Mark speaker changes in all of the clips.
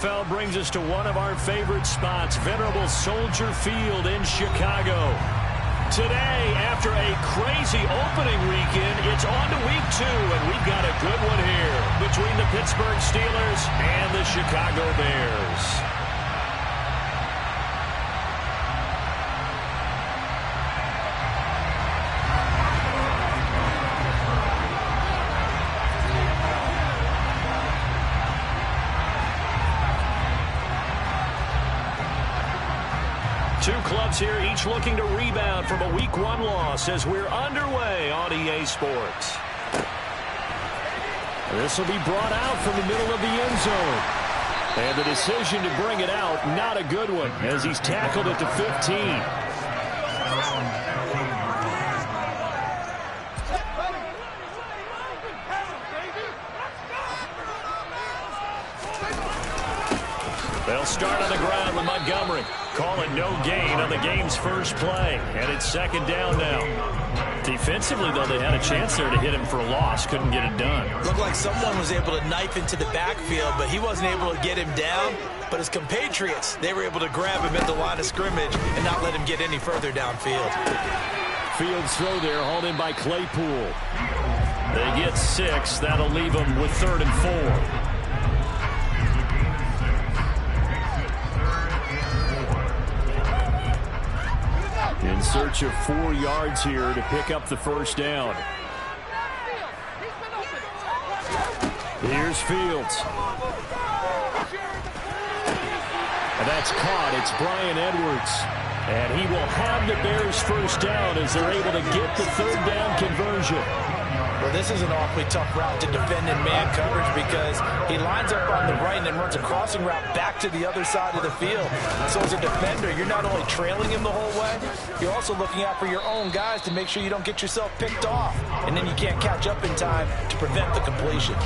Speaker 1: NFL brings us to one of our favorite spots, venerable Soldier Field in Chicago. Today, after a crazy opening weekend, it's on to week 2, and we've got a good one here between the Pittsburgh Steelers and the Chicago Bears. Two clubs here, each looking to rebound from a Week 1 loss as we're underway on EA Sports. This will be brought out from the middle of the end zone. And the decision to bring it out, not a good one, as he's tackled at the 15. They'll start on the ground with Montgomery. Call it no gain on the game's first play. And it's second down now. Defensively, though, they had a chance there to hit him for a loss. Couldn't get it done.
Speaker 2: Looked like someone was able to knife into the backfield, but he wasn't able to get him down. But his compatriots, they were able to grab him at the line of scrimmage and not let him get any further downfield.
Speaker 1: Fields throw there, hauled in by Claypool. They get 6. That'll leave them with 3rd and 4. In search of 4 yards here to pick up the first down. Here's Fields. And that's caught. It's Bryan Edwards. And he will have the Bears first down as they're able to get the 3rd down conversion.
Speaker 2: Well, this is an awfully tough route to defend in man coverage because he lines up on the right and then runs a crossing route back to the other side of the field. So as a defender, you're not only trailing him the whole way, you're also looking out for your own guys to make sure you don't get yourself picked off. And then you can't catch up in time to prevent the completion.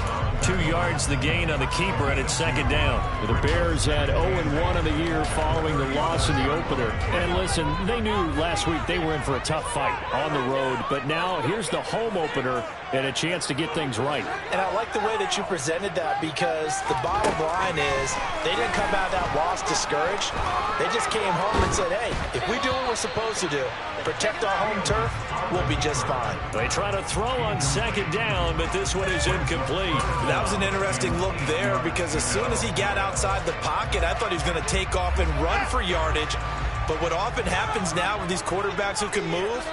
Speaker 1: 2 yards the gain on the keeper, and it's second down. The Bears had 0-1 in the year following the loss in the opener. And listen, they knew last week they were in for a tough fight on the road. But now here's the home opener and a chance to get things right.
Speaker 2: And I like the way that you presented that because the bottom line is they didn't come out of that loss discouraged. They just came home and said, hey, if we do what we're supposed to do, protect our home turf, we'll be just fine.
Speaker 1: They try to throw on second down, but this one is incomplete.
Speaker 2: That was an interesting look there because as soon as he got outside the pocket, I thought he was going to take off and run for yardage. But what often happens now with these quarterbacks who can move,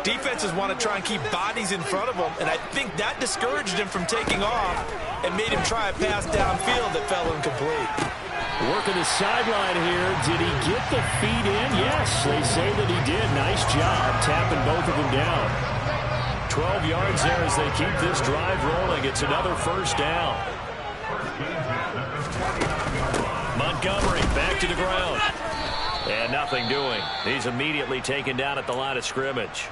Speaker 2: defenses want to try and keep bodies in front of them, and I think that discouraged him from taking off and made him try a pass downfield that fell incomplete.
Speaker 1: Working the sideline here. Did he get the feet in? Yes, they say that he did. Nice job tapping both of them down. 12 yards there as they keep this drive rolling. It's another first down. Montgomery back to the ground. And nothing doing. He's immediately taken down at the line of scrimmage.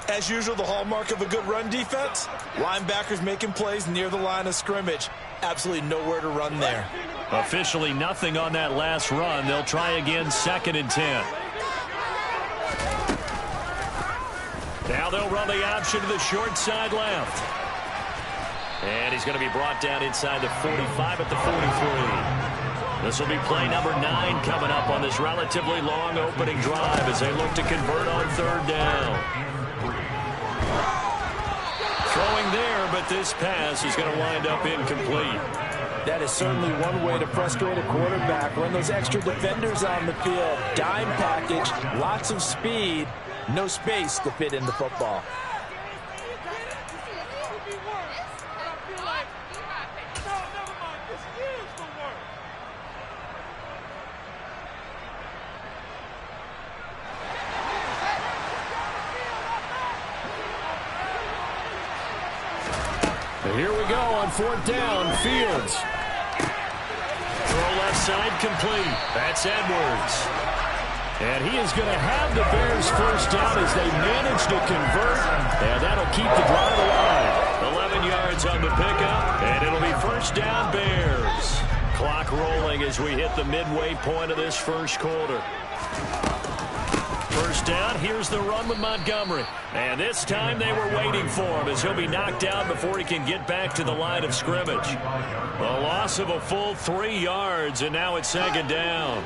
Speaker 2: As usual, the hallmark of a good run defense, linebackers making plays near the line of scrimmage. Absolutely nowhere to run there.
Speaker 1: Officially nothing on that last run. They'll try again, 2nd and 10. Now they'll run the option to the short side left. And he's going to be brought down inside the 45 at the 43. This will be play number 9 coming up on this relatively long opening drive as they look to convert on 3rd down. Throwing there, but this pass is going to wind up incomplete.
Speaker 2: That is certainly one way to frustrate a quarterback. Run those extra defenders on the field. Dime package, lots of speed, no space to fit in the football.
Speaker 1: Here we go on 4th down. Fields. Throw left side complete. That's Edwards. And he is going to have the Bears first down as they manage to convert. And that'll keep the drive alive. 11 yards on the pickup. And it'll be first down Bears. Clock rolling as we hit the midway point of this first quarter. First first down. Here's the run with Montgomery. And this time they were waiting for him as he'll be knocked down before he can get back to the line of scrimmage. A loss of a full 3 yards, and now it's second down.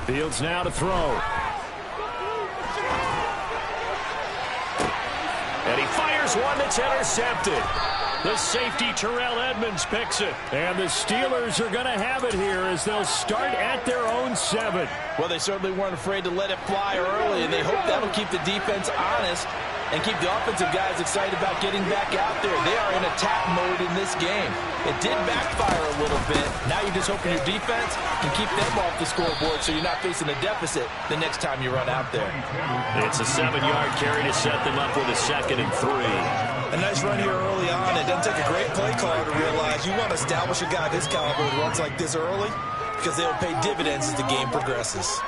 Speaker 1: Fields now to throw. And he fires one that's intercepted. The safety, Terrell Edmunds, picks it. And the Steelers are going to have it here as they'll start at their own 7.
Speaker 2: Well, they certainly weren't afraid to let it fly early, and they hope that'll keep the defense honest and keep the offensive guys excited about getting back out there. They are in attack mode in this game. It did backfire a little bit. Now you're just hoping your defense can keep them off the scoreboard so you're not facing a deficit the next time you run out there.
Speaker 1: It's a 7-yard carry to set them up with a 2nd and 3.
Speaker 2: A nice run here early on. It doesn't take a great play caller to realize you want to establish a guy of his caliber who runs like this early because they'll pay dividends as the game progresses.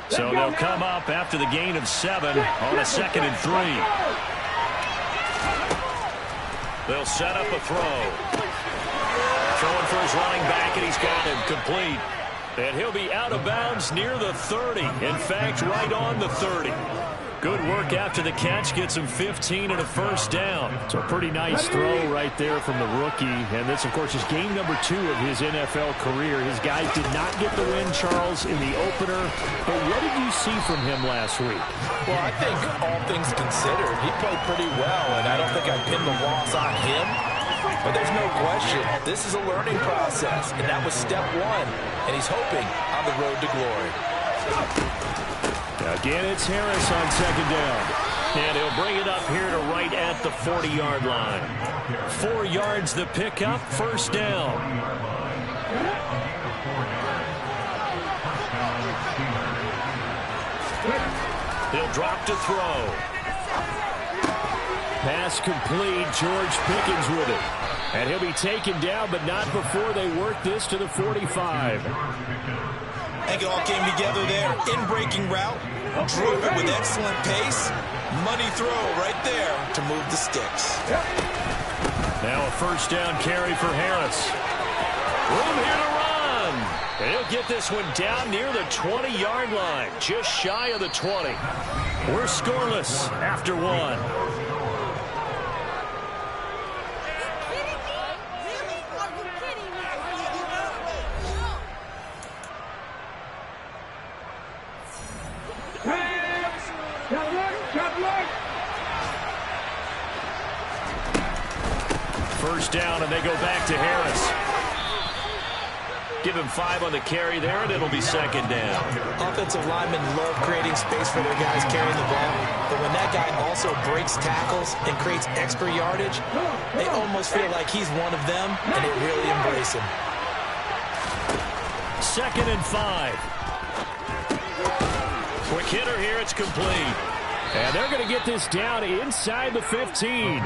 Speaker 1: So they'll come up after the gain of 7 on a 2nd and 3. They'll set up a throw. Throwing for his running back, and he's got him complete. And he'll be out of bounds near the 30. In fact, right on the 30. Good work after the catch. Gets him 15 and a first down.
Speaker 3: It's a pretty nice throw right there from the rookie. And this, of course, is game number 2 of his NFL career. His guys did not get the win, Charles, in the opener. But what did you see from him last week?
Speaker 2: Well, I think all things considered, he played pretty well. And I don't think I'd pin the loss on him. But there's no question, this is a learning process. And that was step 1. And he's hoping on the road to glory.
Speaker 1: Again, it's Harris on 2nd down. And he'll bring it up here to right at the 40-yard line. 4 yards the pickup, first down. He'll drop to throw. Pass complete, George Pickens with it. And he'll be taken down, but not before they work this to the 45.
Speaker 2: I think it all came together there. In-breaking route, drove it with excellent pace. Money throw right there to move the sticks.
Speaker 1: Now a first down carry for Harris. Room here to run. And he'll get this one down near the 20-yard line, just shy of the 20. We're scoreless after 1. First down, and they go back to Harris. Give him 5 on the carry there, and it'll be 2nd down.
Speaker 2: Offensive linemen love creating space for their guys carrying the ball, but when that guy also breaks tackles and creates extra yardage, they almost feel like he's one of them, and they really embrace him.
Speaker 1: 2nd and 5. Quick hitter here, it's complete. And they're going to get this down inside the 15.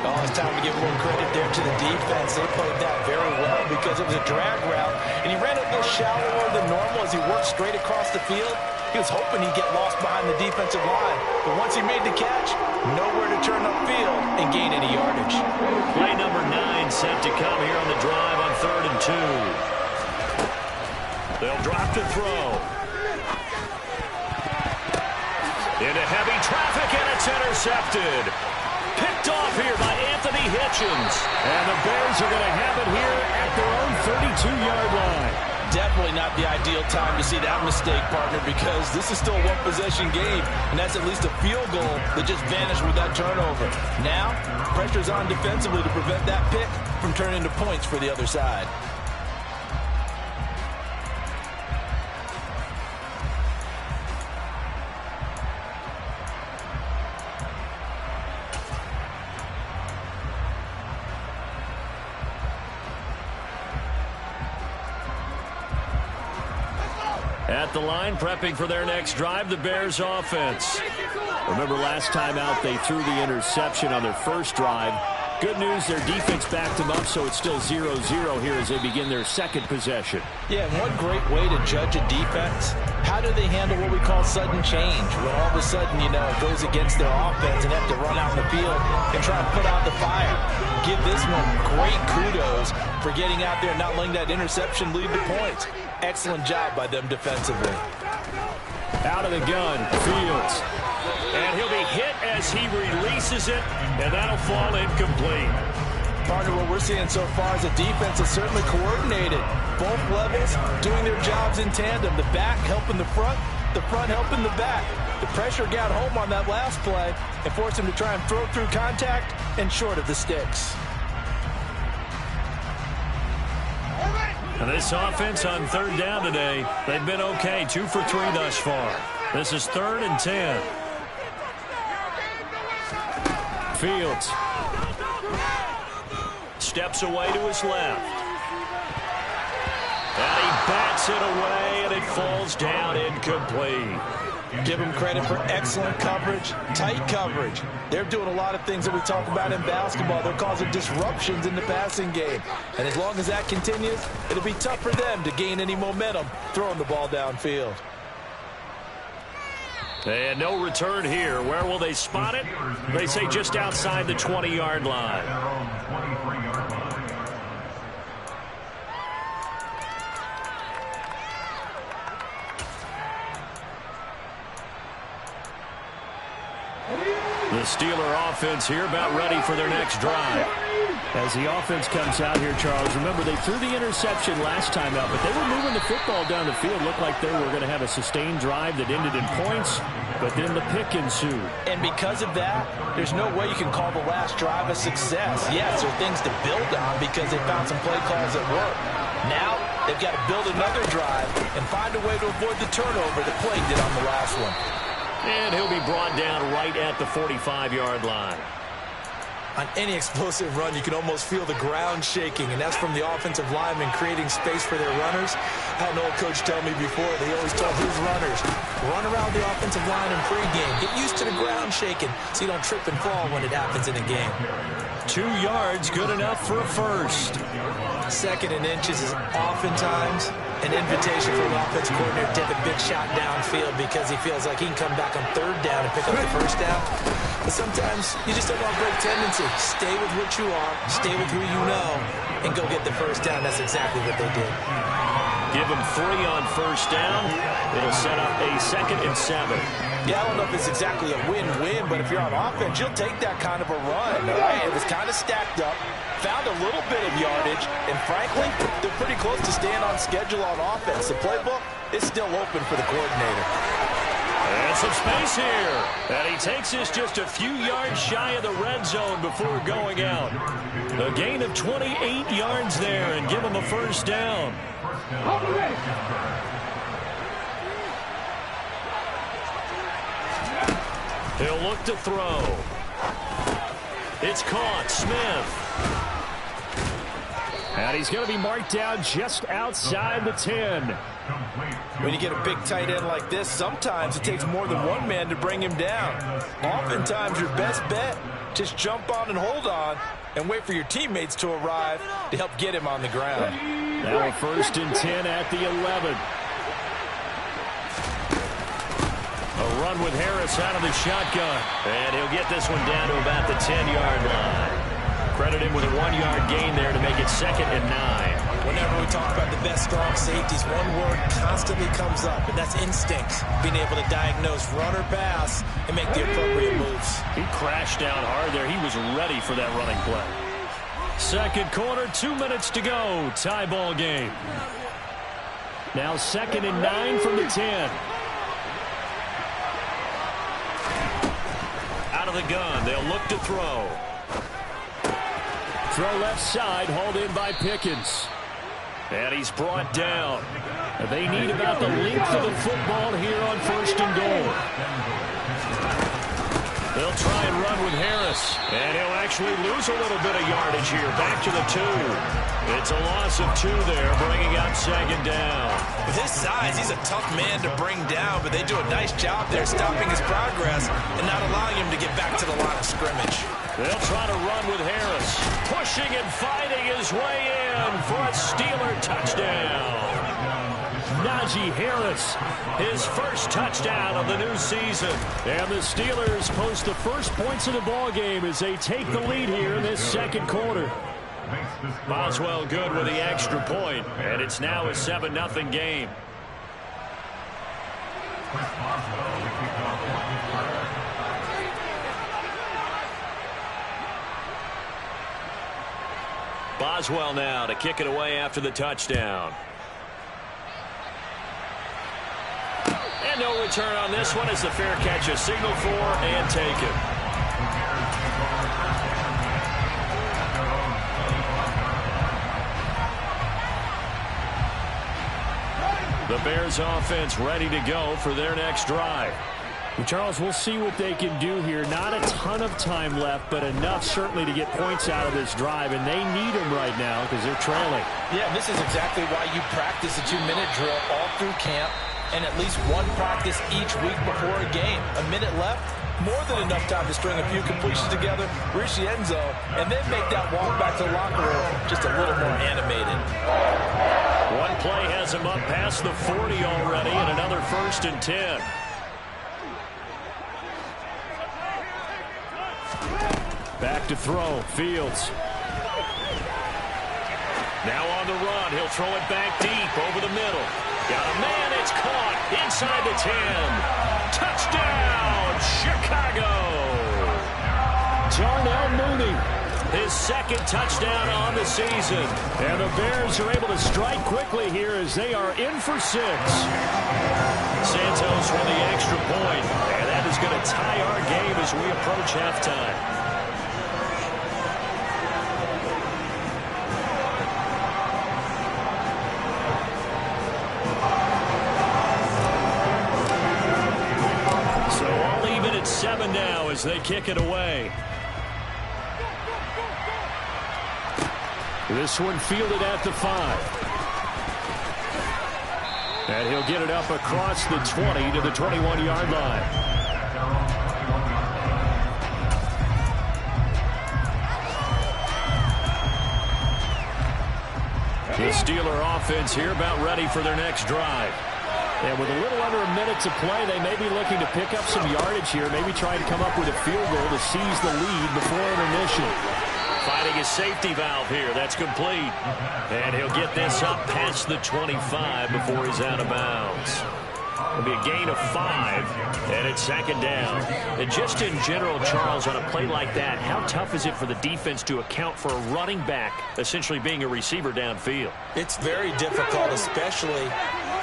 Speaker 2: Oh, it's time to give more credit there to the defense. They played that very well because it was a drag route, and he ran a little shallower than normal as he worked straight across the field. He was hoping he'd get lost behind the defensive line, but once he made the catch, nowhere to turn upfield and gain any yardage.
Speaker 1: Play number 9 set to come here on the drive on 3rd and 2. They'll drop to throw. Into heavy traffic, and it's intercepted. Picked off here by Anthony Hitchens. And the Bears are going to have it here at their own 32-yard line.
Speaker 2: Definitely not the ideal time to see that mistake, partner, because this is still a one-possession game, and that's at least a field goal that just vanished with that turnover. Now, pressure's on defensively to prevent that pick from turning into points for the other side.
Speaker 1: At the line, prepping for their next drive, the Bears offense. Remember last time out, they threw the interception on their first drive. Good news, their defense backed them up, so it's still 0-0 here as they begin their second possession.
Speaker 2: Yeah, and one great way to judge a defense, how do they handle what we call sudden change? When all of a sudden, you know, it goes against their offense and have to run out in the field and try and put out the fire. Give this one great kudos for getting out there and not letting that interception lead to points. Excellent job by them defensively.
Speaker 1: Out of the gun, Fields. And he'll be hit as he releases it, and that'll fall incomplete.
Speaker 2: Partner, what we're seeing so far is a defense that's certainly coordinated. Both levels doing their jobs in tandem. The back helping the front helping the back. The pressure got home on that last play and forced him to try and throw through contact and short of the sticks.
Speaker 1: And this offense on third down today, they've been okay. 2 for 3 thus far. This is 3rd and 10. Fields steps away to his left. And he bats it away, and it falls down incomplete.
Speaker 2: Give them credit for excellent coverage, tight coverage. They're doing a lot of things that we talk about in basketball. They're causing disruptions in the passing game. And as long as that continues, it'll be tough for them to gain any momentum throwing the ball downfield.
Speaker 1: And no return here. Where will they spot it? They say just outside the 20-yard line. The Steeler offense here about ready for their next drive.
Speaker 3: As the offense comes out here, Charles, remember they threw the interception last time out, but they were moving the football down the field. Looked like they were going to have a sustained drive that ended in points, but then the pick ensued.
Speaker 2: And because of that, there's no way you can call the last drive a success. Yes, there are things to build on because they found some play calls that work. Now, they've got to build another drive and find a way to avoid the turnover that plagued it on the last one.
Speaker 1: And he'll be brought down right at the 45-yard line.
Speaker 2: On any explosive run, you can almost feel the ground shaking, and that's from the offensive linemen creating space for their runners. I had an old coach tell me before, they always told his runners, run around the offensive line in pregame. Get used to the ground shaking so you don't trip and fall when it happens in a game.
Speaker 1: 2 yards, good enough for a first.
Speaker 2: 2nd and inches is oftentimes an invitation for an offense coordinator to take a big shot downfield because he feels like he can come back on 3rd down and pick up the first down. But sometimes you just don't want to break tendency. Stay with what you are, stay with who you know, and go get the first down. That's exactly what they did.
Speaker 1: Give them 3 on first down. It'll set up a 2nd and 7.
Speaker 2: Yeah, I don't know if it's exactly a win-win, but if you're on offense, you'll take that kind of a run. Right? It was kind of stacked up, found a little bit of yardage, and frankly, they're pretty close to staying on schedule on offense. The playbook is still open for the coordinator.
Speaker 1: And some space here. And he takes this just a few yards shy of the red zone before going out. A gain of 28 yards there and give him a first down. He'll look to throw. It's caught. Smith. And he's going to be marked down just outside the 10.
Speaker 2: When you get a big tight end like this, sometimes it takes more than one man to bring him down. Oftentimes, your best bet, just jump on and hold on and wait for your teammates to arrive to help get him on the ground.
Speaker 3: Now 1st and 10 at the 11.
Speaker 1: A run with Harris out of the shotgun. And he'll get this one down to about the 10-yard line. Credit him with a 1-yard gain there to make it 2nd and 9.
Speaker 2: Whenever we talk about the best strong safeties, one word constantly comes up, and that's instincts. Being able to diagnose run or pass and make the appropriate moves.
Speaker 1: He crashed down hard there. He was ready for that running play. 2nd quarter, 2 minutes to go. Tie ball game.
Speaker 3: Now 2nd and 9 from the 10.
Speaker 1: Out of the gun. They'll look to throw.
Speaker 3: Throw left side, hauled in by Pickens.
Speaker 1: And he's brought down.
Speaker 3: They need about the length of the football here on 1st and goal.
Speaker 1: They'll try and run with Harris. pass. And he'll actually lose a little bit of yardage here. Back to the 2. It's a loss of 2 there, bringing up second down.
Speaker 2: With his size, he's a tough man to bring down, but they do a nice job there stopping his progress and not allowing him to get back to the line of scrimmage.
Speaker 1: They'll try to run with Harris. Pushing and fighting his way in for a Steeler touchdown. Najee Harris, his first touchdown of the new season. And the Steelers post the first points of the ball game as they take the lead here in this second quarter. Boswell good with the extra point, and it's now a 7-0 game. Boswell now to kick it away after the touchdown. And no return on this one as the fair catch is signaled for and taken. The Bears offense ready to go for their next drive. Well, Charles, we'll see what they can do here. Not a ton of time left, but enough certainly to get points out of this drive, and they need them right now because they're trailing.
Speaker 2: Yeah, this is exactly why you practice a 2-minute drill all through camp and at least one practice each week before a game. A minute left, more than enough time to string a few completions together, reach the end zone, and then make that walk back to the locker room just a little more animated.
Speaker 1: One play has him up past the 40 already, and another 1st and 10. Back to throw, Fields. Now on the run, he'll throw it back deep over the middle. Got a man, it's caught inside the 10. Touchdown, Chicago! Darnell Mooney, his second touchdown on the season. And the Bears are able to strike quickly here as they are in for 6. Santos for the extra point, and that is going to tie our game as we approach halftime. At 7 now as they kick it away. This one fielded at the 5. And he'll get it up across the 20 to the 21-yard line. The Steeler offense here about ready for their next drive. And with a little under a minute to play, they may be looking to pick up some yardage here, maybe try to come up with a field goal to seize the lead before intermission. Fighting his safety valve here. That's complete. And he'll get this up past the 25 before he's out of bounds. It'll be a gain of 5, and it's second down. And just in general, Charles, on a play like that, how tough is it for the defense to account for a running back essentially being a receiver downfield?
Speaker 2: It's very difficult, especially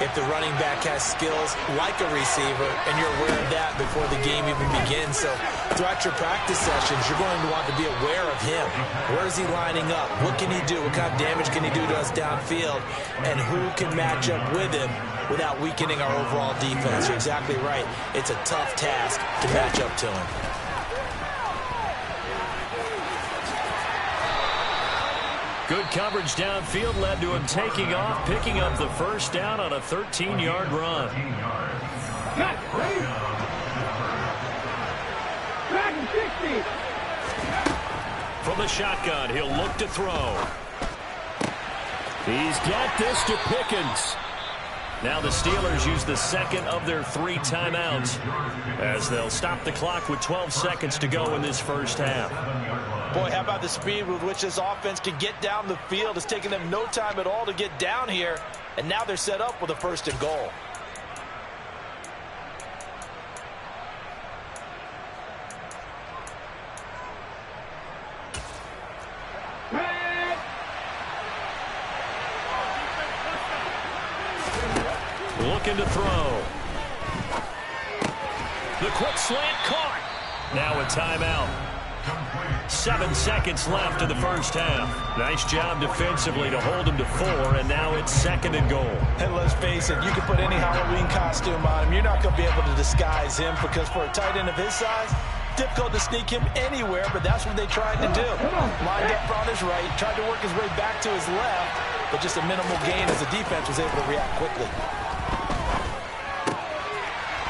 Speaker 2: if the running back has skills like a receiver, and you're aware of that before the game even begins. So throughout your practice sessions, you're going to want to be aware of him. Where is he lining up? What can he do? What kind of damage can he do to us downfield? And who can match up with him without weakening our overall defense? You're exactly right. It's a tough task to match up to him.
Speaker 1: Good coverage downfield led to him taking off, picking up the first down on a 13-yard run. From the shotgun, he'll look to throw. He's got this to Pickens. Now the Steelers use the second of their 3 timeouts as they'll stop the clock with 12 seconds to go in this first half.
Speaker 2: Boy, how about the speed with which this offense can get down the field? It's taken them no time at all to get down here, and now they're set up with a 1st and goal.
Speaker 1: Looking to throw. The quick slant caught. Now a timeout. 7 seconds left in the first half. Nice job defensively to hold him to 4, and now it's 2nd and goal.
Speaker 2: And let's face it, you can put any Halloween costume on him. You're not going to be able to disguise him because for a tight end of his size, Difficult to sneak him anywhere, but that's what they tried to do. Lined up on his right, tried to work his way back to his left, but just a minimal gain as the defense was able to react quickly.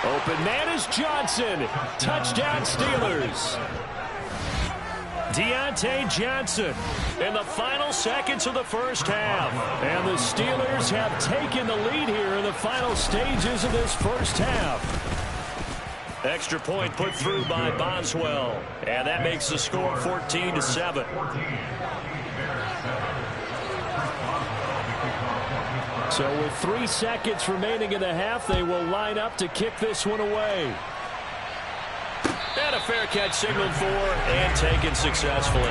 Speaker 1: Open man is Johnson. Touchdown Steelers. Deontay Johnson in the final seconds of the first half. And the Steelers have taken the lead here in the final stages of this first half. Extra point put through by Boswell. And that makes the score 14-7. So with 3 seconds remaining in the half, they will line up to kick this one away. And a fair catch signaled for and taken successfully.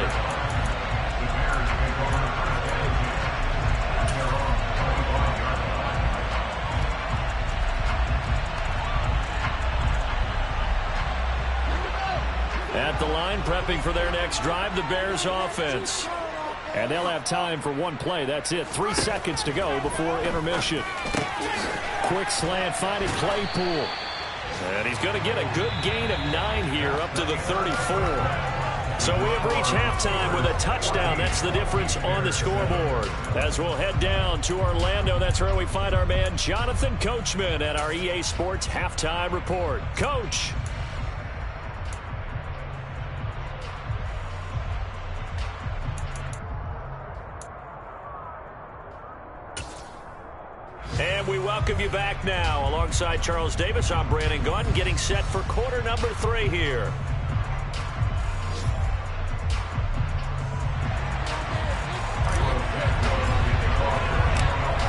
Speaker 1: At the line, prepping for their next drive, the Bears offense. And they'll have time for one play. That's it. 3 seconds to go before intermission. Quick slant finding Claypool. And he's going to get a good gain of 9 here up to the 34. So we have reached halftime with a touchdown. That's the difference on the scoreboard. As we'll head down to Orlando, that's where we find our man Jonathan Coachman at our EA Sports Halftime Report. Coach. And we welcome you back now. Alongside Charles Davis, I'm Brandon Gaudin, getting set for quarter number 3 here.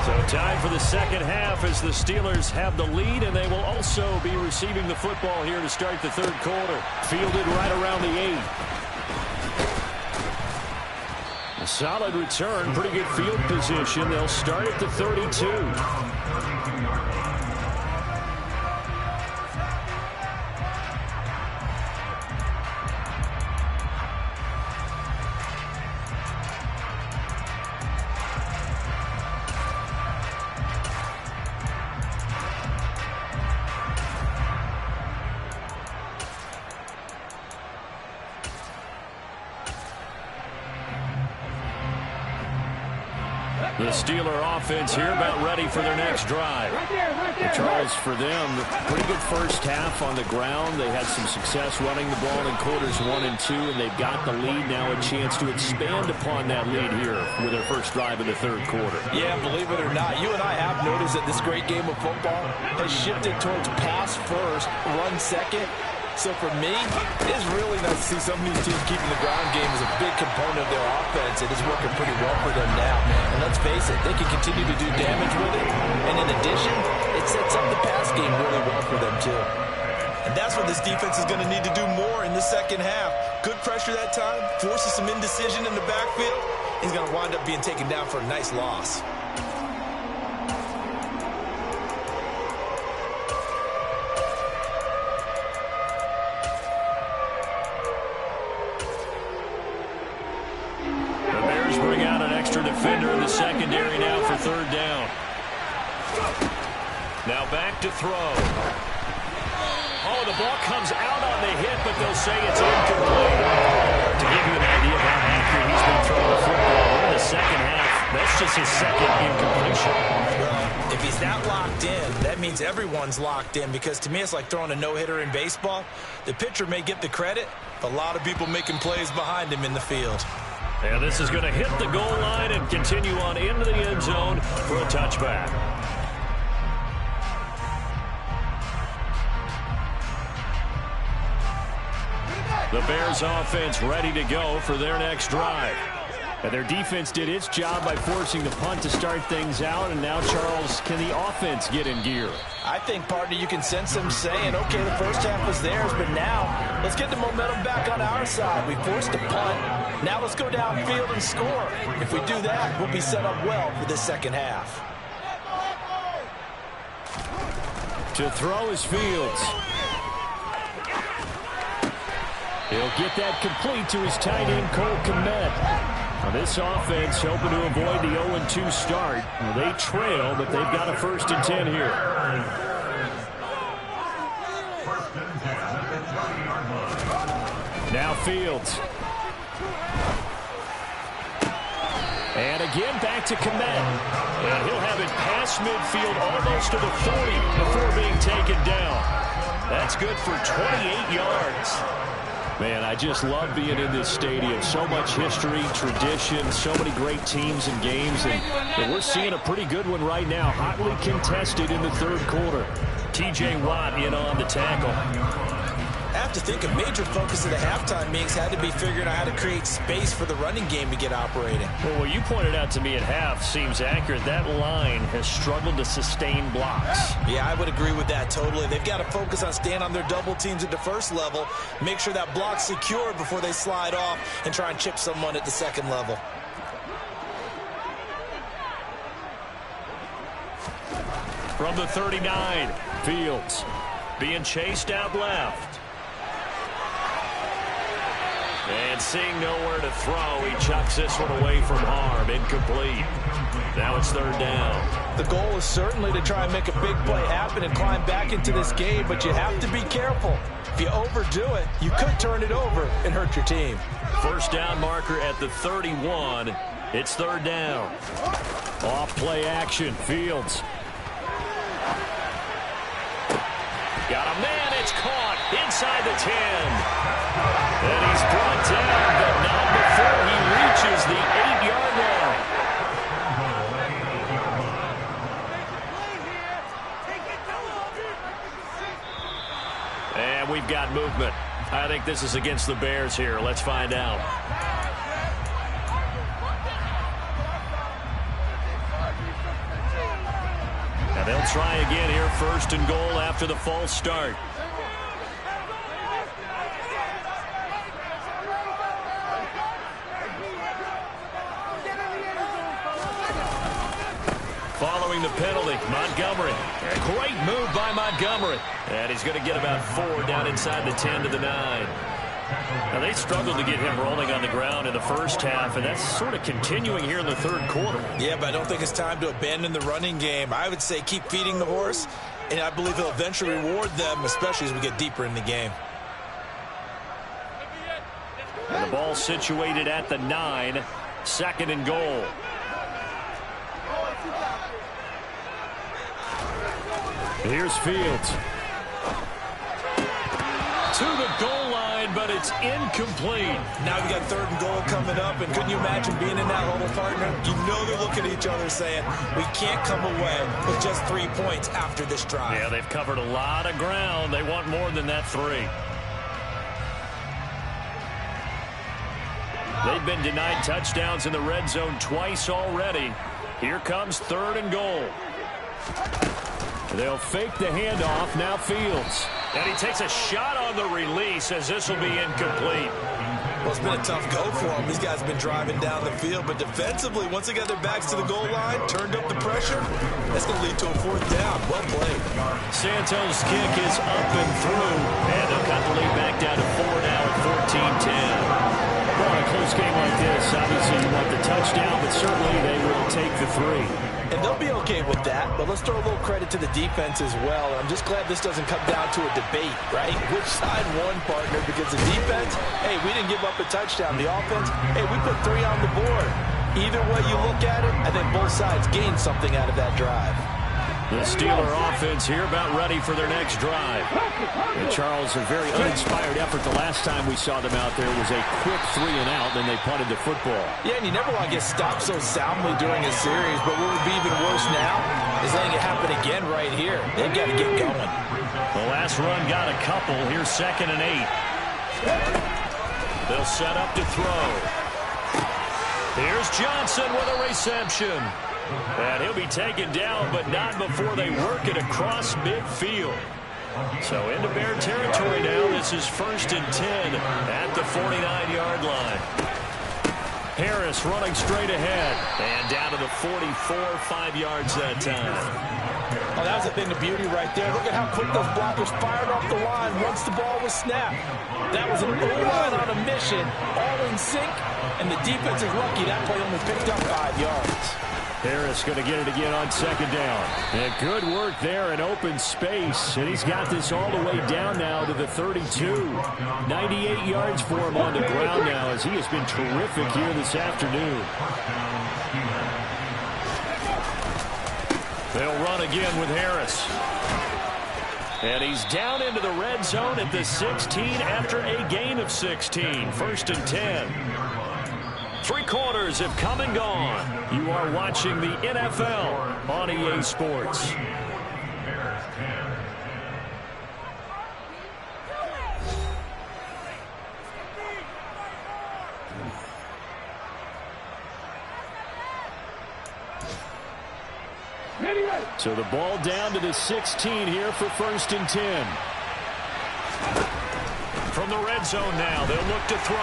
Speaker 1: So time for the second half as the Steelers have the lead, and they will also be receiving the football here to start the third quarter. Fielded right around the 8. A solid return, pretty good field position. They'll start at the 32. The Steeler offense here about ready for their next drive. Charles, for them, pretty good first half on the ground. They had some success running the ball in quarters 1 and 2, and they've got the lead now, a chance to expand upon that lead here with their first drive in the third quarter.
Speaker 2: Yeah, believe it or not, you and I have noticed that this great game of football has shifted towards pass first, run second. So for me, it's really nice to see some of these teams keeping the ground game as a big component of their offense. It is working pretty well for them now. And let's face it, they can continue to do damage with it. And in addition, it sets up the pass game really well for them too. And that's what this defense is going to need to do more in the second half. Good pressure that time, forces some indecision in the backfield. He's going to wind up being taken down for a nice loss.
Speaker 1: Defender in the secondary now for third down. Now back to throw. Oh, the ball comes out on the hit, but they'll say it's incomplete. To give you an idea of how accurate he's been throwing the football in the second half, that's just his second incompletion.
Speaker 2: Well, if he's that locked in, that means everyone's locked in, because to me it's like throwing a no-hitter in baseball. The pitcher may get the credit, but a lot of people making plays behind him in the field.
Speaker 1: And this is going to hit the goal line and continue on into the end zone for a touchback. The Bears offense ready to go for their next drive. And their defense did its job by forcing the punt to start things out. And now, Charles, can the offense get in gear?
Speaker 2: I think, partner, you can sense them saying, okay, the first half was theirs, but now let's get the momentum back on our side. We forced a punt. Now let's go downfield and score. If we do that, we'll be set up well for this second half.
Speaker 1: To throw is Fields. He'll get that complete to his tight end, Cole Kmet. Now this offense hoping to avoid the 0-2 start. Well, they trail, but they've got a 1st and 10 here. Now Fields. And again, back to Kmet. And he'll have it past midfield almost to the 40 before being taken down. That's good for 28 yards. Man, I just love being in this stadium. So much history, tradition, so many great teams and games. And we're seeing a pretty good one right now. Hotly contested in the third quarter. T.J. Watt in on the tackle.
Speaker 2: I have to think a major focus of the halftime meetings had to be figuring out how to create space for the running game to get operating.
Speaker 1: Well, what you pointed out to me at half seems accurate. That line has struggled to sustain blocks.
Speaker 2: Yeah, I would agree with that totally. They've got to focus on staying on their double teams at the first level, make sure that block's secure before they slide off and try and chip someone at the second level.
Speaker 1: From the 39, Fields being chased out left. And seeing nowhere to throw, he chucks this one away from harm. Incomplete. Now it's third down.
Speaker 2: The goal is certainly to try and make a big play happen and climb back into this game, but you have to be careful. If you overdo it, you could turn it over and hurt your team.
Speaker 1: First down marker at the 31. It's third down. Off play action. Fields. Got a man. It's caught inside the 10. And he's brought down, but not before he reaches the 8-yard line. And we've got movement. I think this is against the Bears here. Let's find out. And they'll try again here, first and goal after the false start. Following the penalty, Montgomery. A great move by Montgomery. And he's going to get about 4 down inside the 10 to the 9. Now, they struggled to get him rolling on the ground in the first half, and that's sort of continuing here in the third quarter.
Speaker 2: Yeah, but I don't think it's time to abandon the running game. I would say keep feeding the horse, and I believe he'll eventually reward them, especially as we get deeper in the game.
Speaker 1: And the ball situated at the 9, second and goal. Here's Fields. To the goal line, but it's incomplete.
Speaker 2: Now we got third and goal coming up, and couldn't you imagine being in that huddle, partner? You know they're looking at each other saying, we can't come away with just 3 points after this drive.
Speaker 1: Yeah, they've covered a lot of ground. They want more than that 3. They've been denied touchdowns in the red zone twice already. Here comes third and goal. They'll fake the handoff. Now Fields. And he takes a shot on the release as this will be incomplete.
Speaker 2: Well, it's been a tough go for them. These guys have been driving down the field, but defensively, once they got their backs to the goal line, turned up the pressure, that's going to lead to a fourth down. Well played.
Speaker 1: Santos' kick is up and through, and they'll cut the lead back down to 4 now at 14-10. Well, in a close game like this, obviously you want the touchdown, but certainly they will take the 3.
Speaker 2: And they'll be okay with that, but let's throw a little credit to the defense as well. And I'm just glad this doesn't come down to a debate, right? Which side won, partner? Because the defense, hey, we didn't give up a touchdown. The offense, hey, we put 3 on the board. Either way you look at it, I think both sides gained something out of that drive.
Speaker 1: The Steeler offense here about ready for their next drive. And Charles, a very uninspired effort. The last time we saw them out there was a quick 3 and out, then they punted the football.
Speaker 2: Yeah, and you never want to get stopped so soundly during a series, but what would be even worse now is letting it happen again right here. They've got to get going.
Speaker 1: The last run got a couple. Here's 2nd and 8. They'll set up to throw. Here's Johnson with a reception. And he'll be taken down, but not before they work it across midfield. So into Bear territory now. This is 1st and 10 at the 49-yard line. Harris running straight ahead. And down to the 44, 5 yards that time.
Speaker 2: Oh, that was a thing of beauty right there. Look at how quick those blockers fired off the line once the ball was snapped. That was an O-line on a mission, all in sync, and the defense is lucky that play only picked up 5 yards.
Speaker 3: Harris going to get it again on second down. And good work there in open space. And he's got this all the way down now to the 32. 98 yards for him on the ground now as he has been terrific here this afternoon. They'll run again with Harris. And he's down into the red zone at the 16 after a gain of 16. First and 10. 3 quarters have come and gone. You are watching the NFL on EA Sports. So the ball down to the 16 here for first and 10. From the red zone now, they'll look to throw.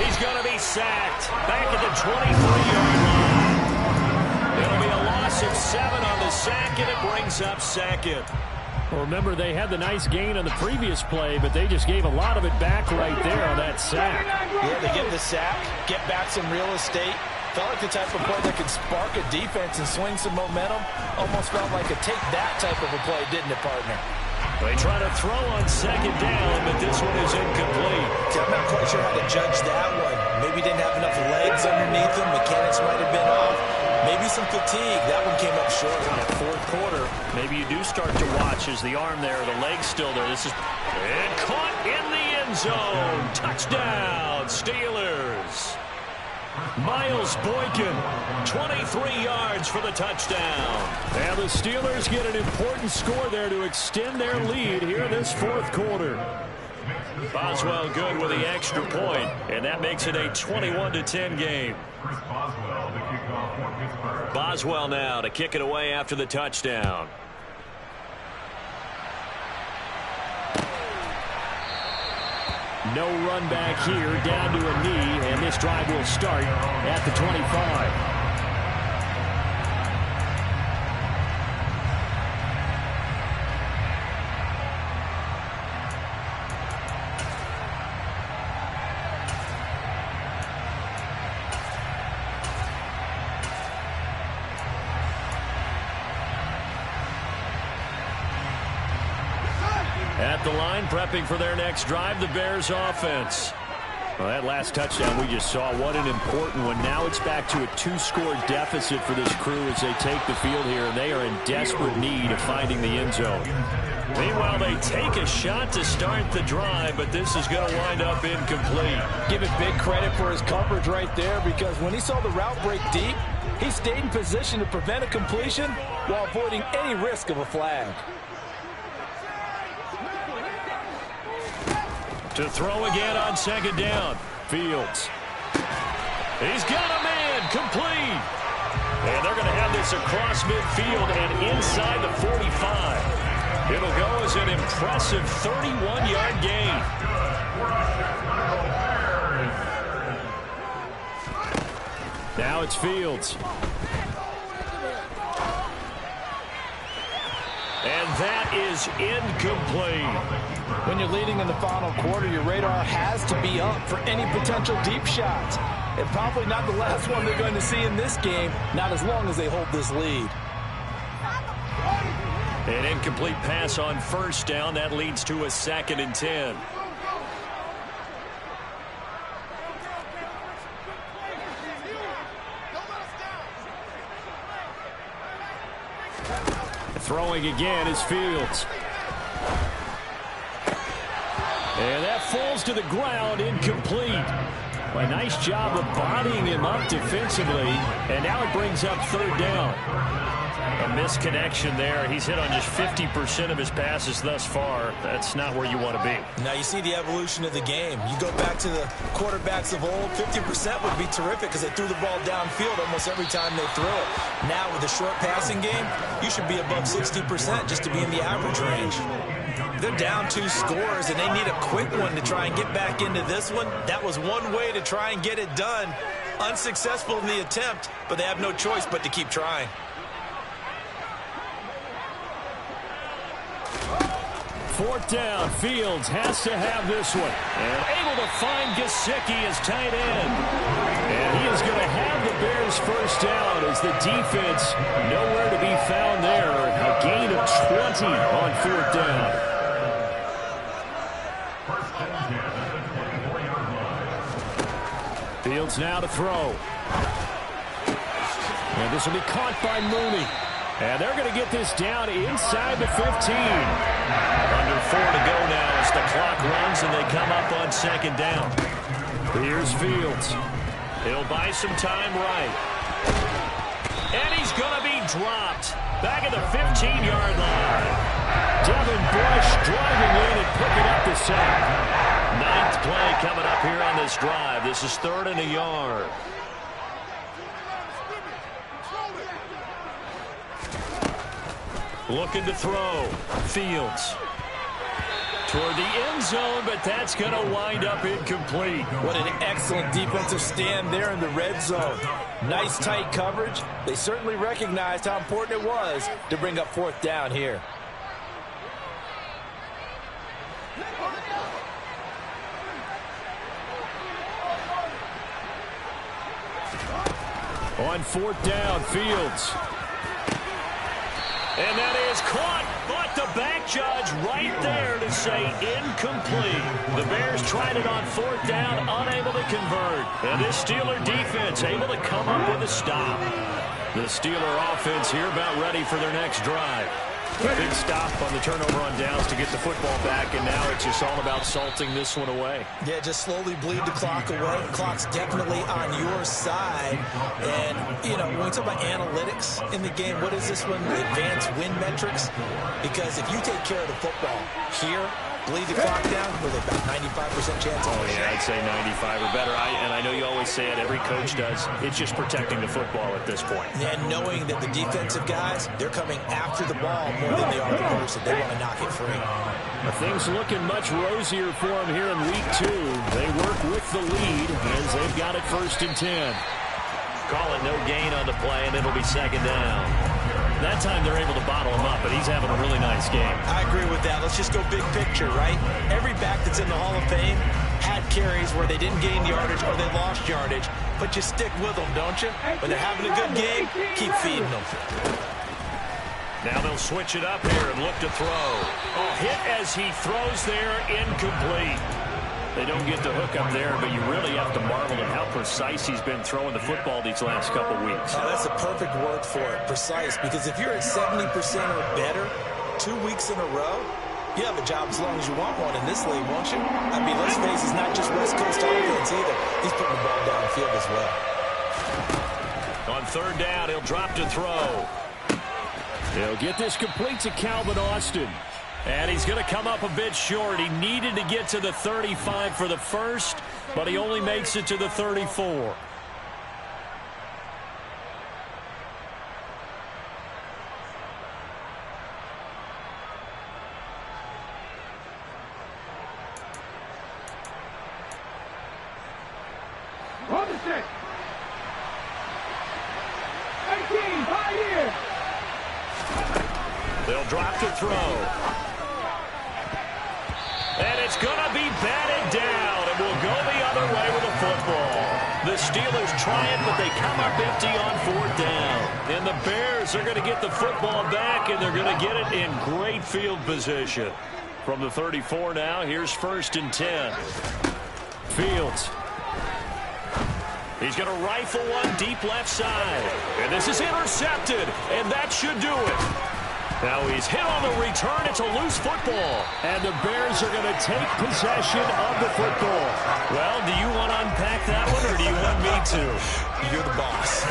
Speaker 3: He's going to be sacked. Back at the 23-yard line. It'll be a loss of 7 on the sack, and it brings up second. Well, remember, they had the nice gain on the previous play, but they just gave a lot of it back right there on that sack.
Speaker 2: Yeah, they get the sack, get back some real estate. Felt like the type of play that could spark a defense and swing some momentum. Almost felt like a take-that type of a play, didn't it, partner?
Speaker 3: They try to throw on second down, but this one is incomplete.
Speaker 2: See, I'm not quite sure how to judge that one. Maybe didn't have enough legs underneath him. Mechanics might have been off. Maybe some fatigue. That one came up short.
Speaker 3: In the fourth quarter, maybe you do start to watch as the arm there, the leg's still there. This is and caught in the end zone. Touchdown, Steelers. Miles Boykin, 23 yards for the touchdown. And the Steelers get an important score there to extend their lead here in this fourth quarter. Boswell good with the extra point, and that makes it a 21-10 game. Boswell now to kick it away after the touchdown. No run back here, down to a knee, and this drive will start at the 25. At the line, prepping for their next drive, the Bears offense. Well, that last touchdown we just saw, what an important one. Now it's back to a 2-score deficit for this crew as they take the field here, and they are in desperate need of finding the end zone. Meanwhile, they take a shot to start the drive, but this is going to wind up incomplete.
Speaker 2: Give it big credit for his coverage right there, because when he saw the route break deep, he stayed in position to prevent a completion while avoiding any risk of a flag.
Speaker 3: To throw again on second down. Fields. He's got a man. Complete. And they're going to have this across midfield and inside the 45. It'll go as an impressive 31-yard gain. Now it's Fields. And that is incomplete.
Speaker 2: When you're leading in the final quarter, your radar has to be up for any potential deep shots. And probably not the last one they're going to see in this game, not as long as they hold this lead.
Speaker 3: An incomplete pass on first down. That leads to a 2nd and 10. Throwing again is Fields. And that falls to the ground, incomplete. A nice job of bodying him up defensively, and now it brings up third down. A misconnection there. He's hit on just 50% of his passes thus far. That's not where you want to be.
Speaker 2: Now you see the evolution of the game. You go back to the quarterbacks of old, 50% would be terrific because they threw the ball downfield almost every time they threw it. Now with the short passing game, you should be above 60% just to be in the average range. They're down 2 scores, and they need a quick one to try and get back into this one. That was one way to try and get it done. Unsuccessful in the attempt, but they have no choice but to keep trying.
Speaker 1: 4th down. Fields has to have this one. And able to find Gesicki as tight end. And he is going to have the Bears first down as the defense nowhere to be found there. A gain of 20 on 4th down. Fields now to throw. And this will be caught by Mooney. And they're going to get this down inside the 15.
Speaker 3: Under 4 to go now as the clock runs and they come up on 2nd down.
Speaker 1: Here's Fields.
Speaker 3: He'll buy some time right. And he's going to be dropped back at the 15-yard line.
Speaker 1: Devin Bush driving in and picking up the sack.
Speaker 3: 9th play coming up here on this drive. This is 3rd and a yard. Looking to throw. Fields. Toward the end zone, but that's going to wind up incomplete.
Speaker 2: What an excellent defensive stand there in the red zone. Nice tight coverage. They certainly recognized how important it was to bring up 4th down here.
Speaker 1: On 4th down, Fields.
Speaker 3: And that is caught, but the back judge right there to say incomplete. The Bears tried it on 4th down, unable to convert. And this Steeler defense able to come up with a stop. The Steeler offense here about ready for their next drive. Big stop on the turnover on downs to get the football back, and now it's just all about salting this one away.
Speaker 2: Yeah, just slowly bleed the clock away. The clock's definitely on your side. And, you know, when we talk about analytics in the game, what is this one? Advanced win metrics? Because if you take care of the football here, bleed the clock down with about 95% chance of
Speaker 3: Oh, yeah, I'd say 95 or better. And I know you always say it, every coach does. It's just protecting the football at this point.
Speaker 2: And knowing that the defensive guys, they're coming after the ball more than they are the person. They want to knock it free.
Speaker 1: Things looking much rosier for them here in week 2. They work with the lead as they've got it 1st and 10.
Speaker 3: Call it no gain on the play, and it'll be 2nd down. That time they're able to bottle him up, but he's having a really nice game.
Speaker 2: I agree with that. Let's just go big picture, right? Every back that's in the Hall of Fame had carries where they didn't gain yardage or they lost yardage, but you stick with them, don't you? When they're having a good game, keep feeding them.
Speaker 3: Now they'll switch it up here and look to throw. Oh, hit as he throws there, incomplete. They don't get the hook up there, but you really have to marvel at how precise he's been throwing the football these last couple weeks.
Speaker 2: Oh, that's a perfect word for it, precise, because if you're at 70% or better 2 weeks in a row, you have a job as long as you want one in this league, won't you? I mean, let's face it, it's not just West Coast offense either. He's putting the ball downfield as well.
Speaker 3: On 3rd down, he'll drop to throw.
Speaker 1: They'll get this complete to Calvin Austin.
Speaker 3: And he's going to come up a bit short. He needed to get to the 35 for the first, but he only makes it to the 34.
Speaker 4: On the stick. 18, right here.
Speaker 3: They'll drop to throw. And it's going to be batted down, and we'll go the other way with the football. The Steelers try it, but they come up empty on 4th down. And the Bears are going to get the football back, and they're going to get it in great field position. From the 34 now, here's 1st and 10.
Speaker 1: Fields.
Speaker 3: He's going to rifle one deep left side. And this is intercepted, and that should do it. Now he's hit on the return. It's a loose football.
Speaker 1: And the Bears are going to take possession of the football.
Speaker 3: Well, do you want to unpack that one, or do you want me to?
Speaker 2: You're the boss.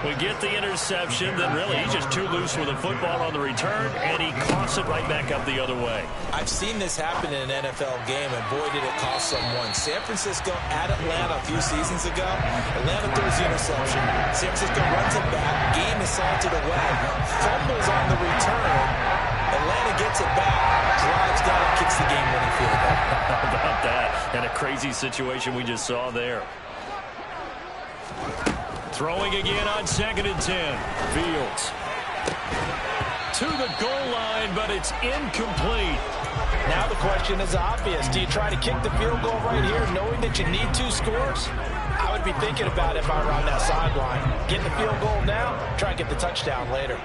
Speaker 3: We get the interception, then really he's just too loose with the football on the return, and he coughs it right back up the other way.
Speaker 2: I've seen this happen in an NFL game, and boy, did it cost someone. San Francisco at Atlanta a few seasons ago. Atlanta throws the interception. San Francisco runs it back. Game is salted away. Fumbles on the return. Atlanta gets it back, drives down, and kicks the game-winning field goal.
Speaker 3: How about that? And a crazy situation we just saw there. Throwing again on 2nd and 10.
Speaker 1: Fields.
Speaker 3: To the goal line, but it's incomplete.
Speaker 2: Now the question is obvious. Do you try to kick the field goal right here knowing that you need 2 scores? I would be thinking about it if I were on that sideline. Get the field goal now, try and get the touchdown later.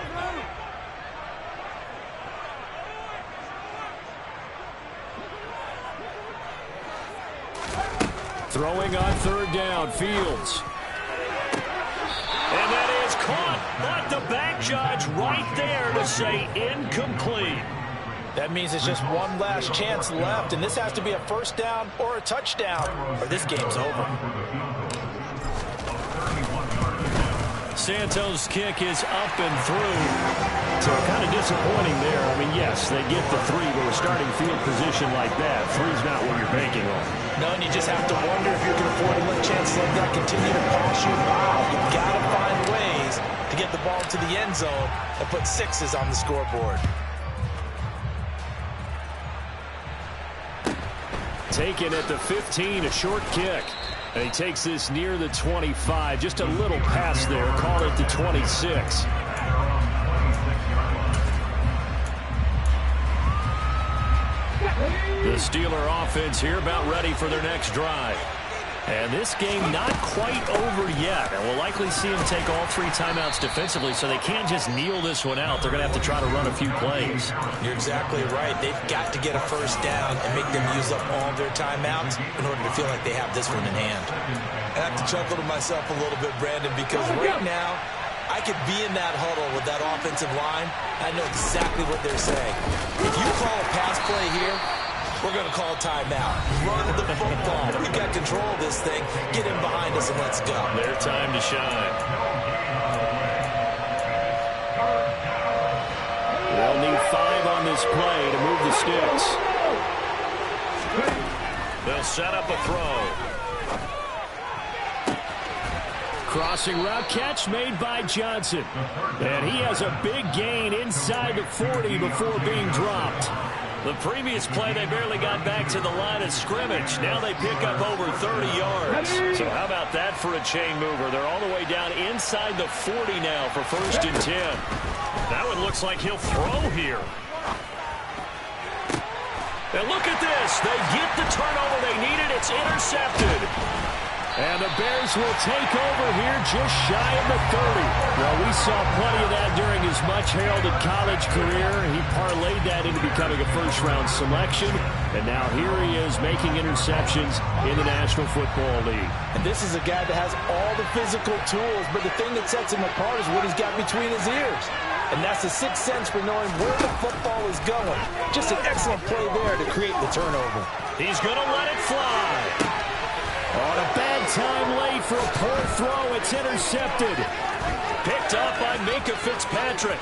Speaker 1: Throwing on 3rd down, Fields.
Speaker 3: And that is caught, but the back judge right there to say incomplete.
Speaker 2: That means it's just one last chance left, and this has to be a 1st down or a touchdown, or this game's over.
Speaker 1: Santos' kick is up and through. So kind of disappointing there. I mean, yes, they get the 3, but with starting field position like that, 3's not what you're banking on.
Speaker 2: No, and you just have to wonder if you can afford to let chances like that continue to pass you by. You've got to find ways to get the ball to the end zone and put 6s on the scoreboard.
Speaker 1: Taken at the 15, a short kick. And he takes this near the 25. Just a little pass there. Call it the 26. The Steeler offense here about ready for their next drive. And this game not quite over yet. And we'll likely see them take all 3 timeouts defensively, so they can't just kneel this one out. They're going to have to try to run a few plays.
Speaker 2: You're exactly right. They've got to get a 1st down and make them use up all their timeouts in order to feel like they have this one in hand. I have to chuckle to myself a little bit, Brandon, because right now I could be in that huddle with that offensive line. I know exactly what they're saying. If you call a pass play here, we're going to call a timeout. Run the football. We've got control of this thing. Get in behind us and let's go.
Speaker 3: Their time to shine.
Speaker 1: They'll need 5 on this play to move the sticks.
Speaker 3: They'll set up a throw.
Speaker 1: Crossing route catch made by Johnson. And he has a big gain inside the 40 before being dropped.
Speaker 3: The previous play, they barely got back to the line of scrimmage. Now they pick up over 30 yards. So how about that for a chain mover? They're all the way down inside the 40 now for 1st and 10.
Speaker 1: That one looks like he'll throw here. And look at this. They get the turnover they needed. It's intercepted. And the Bears will take over here just shy of the 30. Well, we saw plenty of that during his much-heralded college career. He parlayed that into becoming a first-round selection. And now here he is making interceptions in the National Football League.
Speaker 2: And this is a guy that has all the physical tools, but the thing that sets him apart is what he's got between his ears. And that's the 6th sense for knowing where the football is going. Just an excellent play there to create the turnover.
Speaker 3: He's going to let it fly.
Speaker 1: On a bad time late for a poor throw. It's intercepted.
Speaker 3: Picked up by Minkah Fitzpatrick.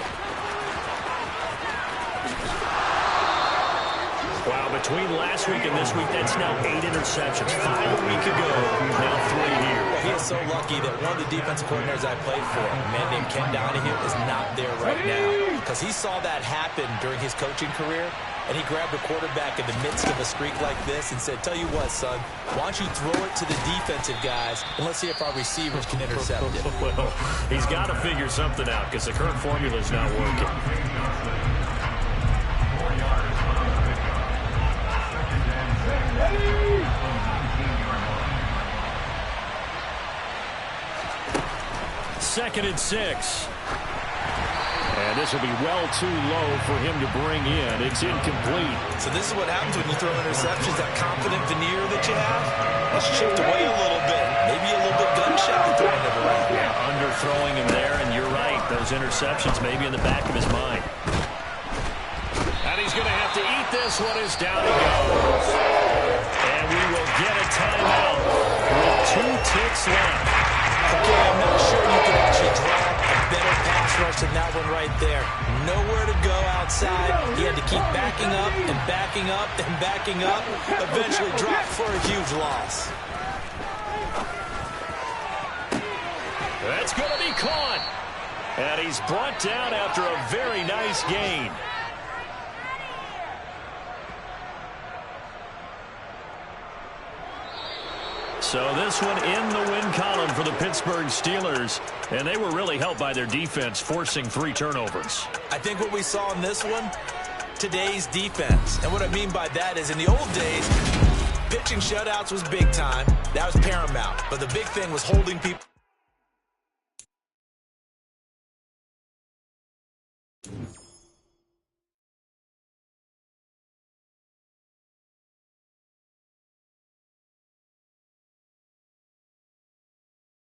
Speaker 3: Wow, between last week and this week, that's now 8 interceptions. 5 a week ago, now 3 here.
Speaker 2: Well, he is so lucky that one of the defensive coordinators I played for, a man named Ken Donahue, is not there right now. Because he saw that happen during his coaching career, and he grabbed a quarterback in the midst of a streak like this and said, tell you what, son, why don't you throw it to the defensive guys, and let's see if our receivers can intercept it.
Speaker 3: Well, he's got to figure something out because the current formula is not working.
Speaker 1: Second and 6. And this will be well too low for him to bring in. It's incomplete.
Speaker 2: So this is what happens when you throw interceptions. That confident veneer that you have, it's chipped away a little bit. Maybe a little bit gun-shy throwing it around.
Speaker 3: Yeah, underthrowing him there, and you're right. Those interceptions may be in the back of his mind.
Speaker 1: And he's going to have to eat this one as down he goes. And we will get a timeout with 2 ticks left.
Speaker 2: Okay, I'm not sure you can actually draw a better pass rush than that one right there. Nowhere to go outside. He had to keep backing up and backing up and backing up. Eventually dropped for a huge loss.
Speaker 1: That's going to be caught. And he's brought down after a very nice gain. So this one in the win column for the Pittsburgh Steelers. And they were really helped by their defense, forcing 3 turnovers.
Speaker 2: I think what we saw in this one today's defense. And what I mean by that is in the old days, pitching shutouts was big time. That was paramount. But the big thing was holding people